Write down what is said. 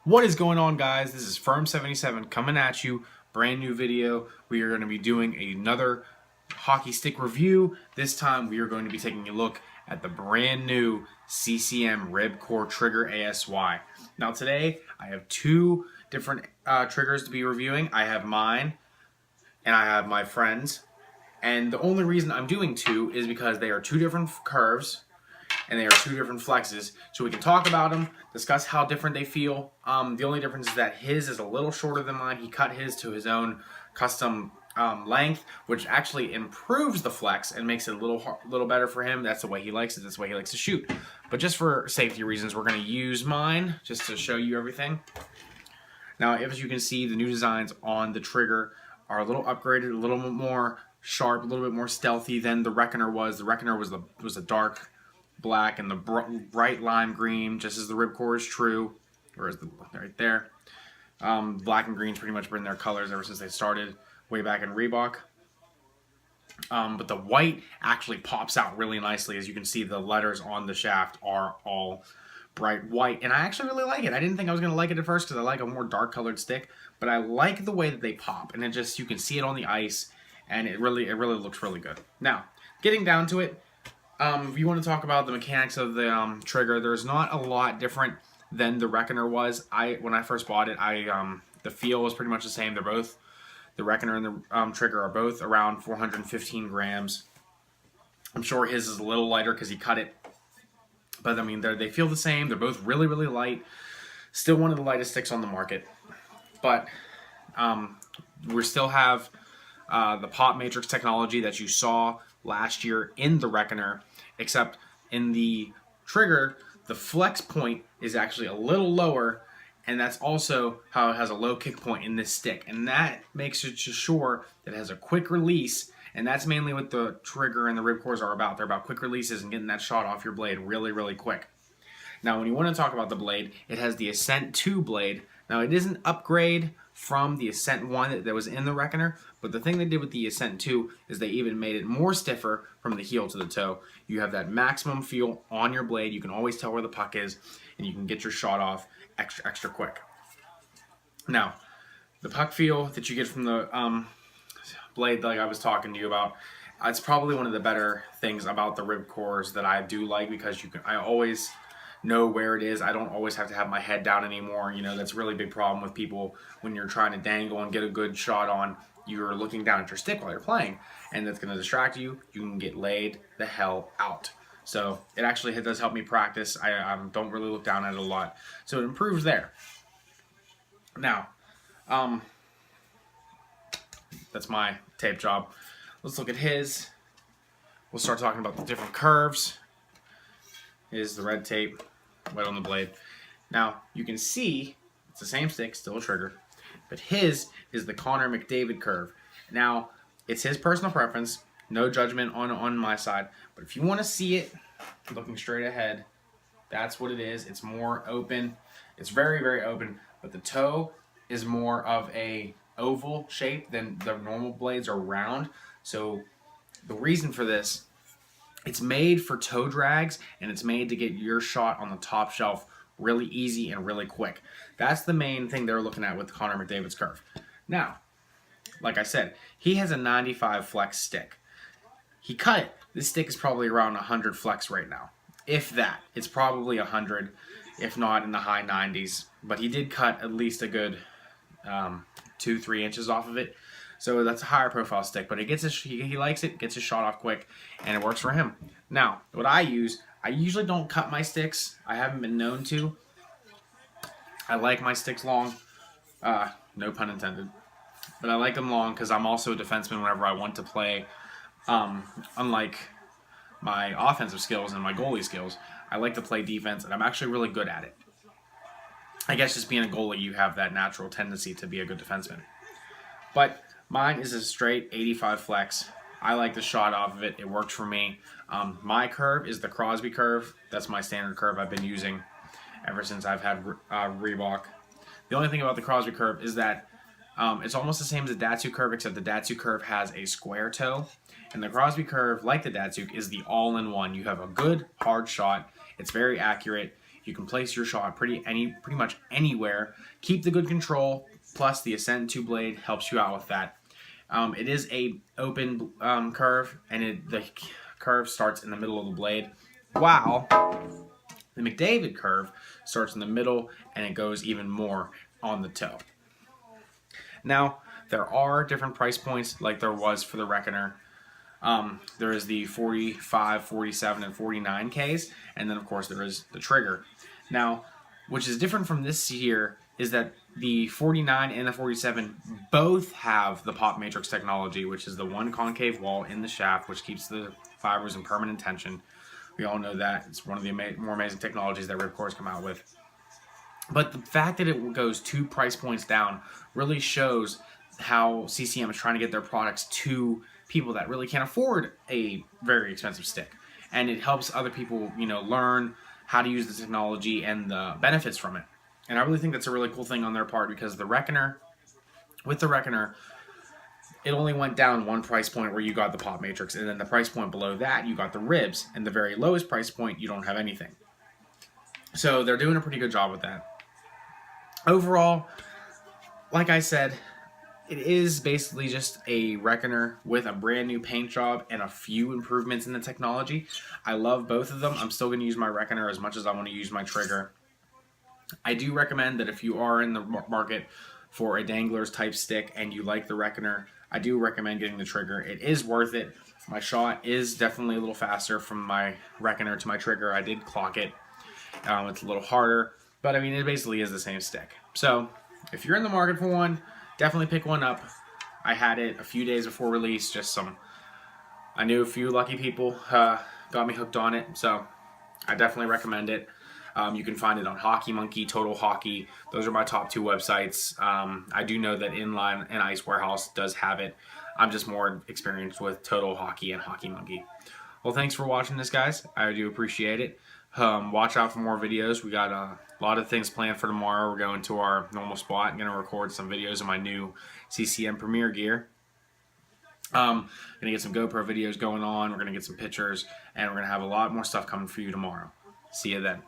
What is going on, guys? This is Firm77 coming at you. Brand new video. We are going to be doing another hockey stick review. This time we are going to be taking a look at the brand new CCM Ribcor Trigger ASY. Now today I have two different triggers to be reviewing. I have mine and I have my friend's. And the only reason I'm doing two is because they are two different curves and they are two different flexes, so we can talk about them, discuss how different they feel. The only difference is that his is a little shorter than mine. He cut his to his own custom length, which actually improves the flex and makes it a little better for him. That's the way he likes it. That's the way he likes to shoot. But just for safety reasons, we're going to use mine just to show you everything. Now, as you can see, the new designs on the trigger are a little upgraded, a little bit more sharp, a little bit more stealthy than the Reckoner was. The Reckoner was a dark black and the bright lime green, just as the Ribcor is true, whereas right there, black and green's pretty much been their colors ever since they started way back in Reebok. But the white actually pops out really nicely. As you can see, the letters on the shaft are all bright white, and I actually really like it. I didn't think I was going to like it at first because I like a more dark colored stick, but I like the way that they pop, and you can see it on the ice, and it really looks really good. Now, getting down to it, if you want to talk about the mechanics of the trigger, there's not a lot different than the Reckoner was. When I first bought it, the feel was pretty much the same. They're both, the Reckoner and the trigger are both around 415 grams. I'm sure his is a little lighter because he cut it, but I mean they feel the same. They're both really light. Still one of the lightest sticks on the market, but we still have the pop matrix technology that you saw last year in the Reckoner, except in the trigger, the flex point is actually a little lower, and that's also how it has a low kick point in this stick, and that makes it sure that it has a quick release, and that's mainly what the trigger and the Ribcors are about. They're about quick releases and getting that shot off your blade really quick. Now, when you want to talk about the blade, it has the Ascent 2 blade. Now, it is an upgrade from the Ascent 1 that was in the Reckoner, but the thing they did with the Ascent 2 is they even made it more stiffer from the heel to the toe. You have that maximum feel on your blade. You can always tell where the puck is, and you can get your shot off extra quick. Now, the puck feel that you get from the blade, like I was talking to you about, it's probably one of the better things about the Ribcors that I do like, because I always know where it is. I don't always have to have my head down anymore. You know, that's a really big problem with people when you're trying to dangle and get a good shot on. You're looking down at your stick while you're playing, and that's going to distract you. You can get laid the hell out. So it actually does help me practice. I don't really look down at it a lot, so it improves there. Now, that's my tape job. Let's look at his. We'll start talking about the different curves. Is the red tape wet on the blade. Now, you can see it's the same stick, still a trigger, but his is the Connor McDavid curve. Now, it's his personal preference, no judgment on my side, but if you want to see it looking straight ahead, that's what it is. It's more open. It's very open, but the toe is more of a oval shape than the normal blades are round. So the reason for this, it's made for toe drags, and it's made to get your shot on the top shelf really easy and really quick. That's the main thing they're looking at with Connor McDavid's curve. Now, like I said, he has a 95 flex stick. He cut it. This stick is probably around 100 flex right now. If that. It's probably 100, if not in the high 90s. But he did cut at least a good 2-3 inches off of it. So that's a higher profile stick, but he likes it, gets his shot off quick, and it works for him. Now, what I usually don't cut my sticks. I haven't been known to. I like my sticks long. No pun intended. But I like them long because I'm also a defenseman whenever I want to play. Unlike my offensive skills and my goalie skills, I like to play defense, and I'm actually really good at it. I guess just being a goalie, you have that natural tendency to be a good defenseman. But mine is a straight 85 flex. I like the shot off of it. It worked for me. My curve is the Crosby Curve. That's my standard curve I've been using ever since I've had Reebok. The only thing about the Crosby Curve is that it's almost the same as the Datsuk Curve, except the Datsuk Curve has a square toe. And the Crosby Curve, like the Datsuk, is the all-in-one. You have a good, hard shot. It's very accurate. You can place your shot pretty much anywhere. Keep the good control. Plus, the Ascent 2 blade helps you out with that. It is a open curve, and the curve starts in the middle of the blade, while the McDavid curve starts in the middle and it goes even more on the toe. Now, there are different price points like there was for the Reckoner. There is the 45, 47, and 49Ks, and then of course there is the Trigger. Now, which is different from this year is that the 49 and the 47 both have the pop matrix technology, which is the one concave wall in the shaft, which keeps the fibers in permanent tension. We all know that. It's one of the more amazing technologies that Ribcor's come out with. But the fact that it goes 2 price points down really shows how CCM is trying to get their products to people that really can't afford a very expensive stick. And it helps other people, learn how to use the technology and the benefits from it. And I really think that's a really cool thing on their part, because with the Reckoner, it only went down 1 price point where you got the pop matrix, and then the price point below that you got the ribs, and the very lowest price point you don't have anything. So they're doing a pretty good job with that. Overall, like I said, it is basically just a Reckoner with a brand new paint job and a few improvements in the technology. I love both of them. I'm still going to use my Reckoner as much as I want to use my Trigger. I do recommend that if you are in the market for a dangler's type stick and you like the Reckoner, I do recommend getting the Trigger. It is worth it. My shot is definitely a little faster from my Reckoner to my Trigger. I did clock it. It's a little harder, but I mean, it basically is the same stick. So if you're in the market for one, definitely pick one up. I had it a few days before release. I knew a few lucky people got me hooked on it, so I definitely recommend it. You can find it on Hockey Monkey, Total Hockey. Those are my top 2 websites. I do know that Inline and Ice Warehouse does have it. I'm just more experienced with Total Hockey and Hockey Monkey. Well, thanks for watching this, guys. I do appreciate it. Watch out for more videos. We got a lot of things planned for tomorrow. We're going to our normal spot. I'm going to record some videos of my new CCM Premiere gear. Going to get some GoPro videos going on. We're going to get some pictures, and we're going to have a lot more stuff coming for you tomorrow. See you then.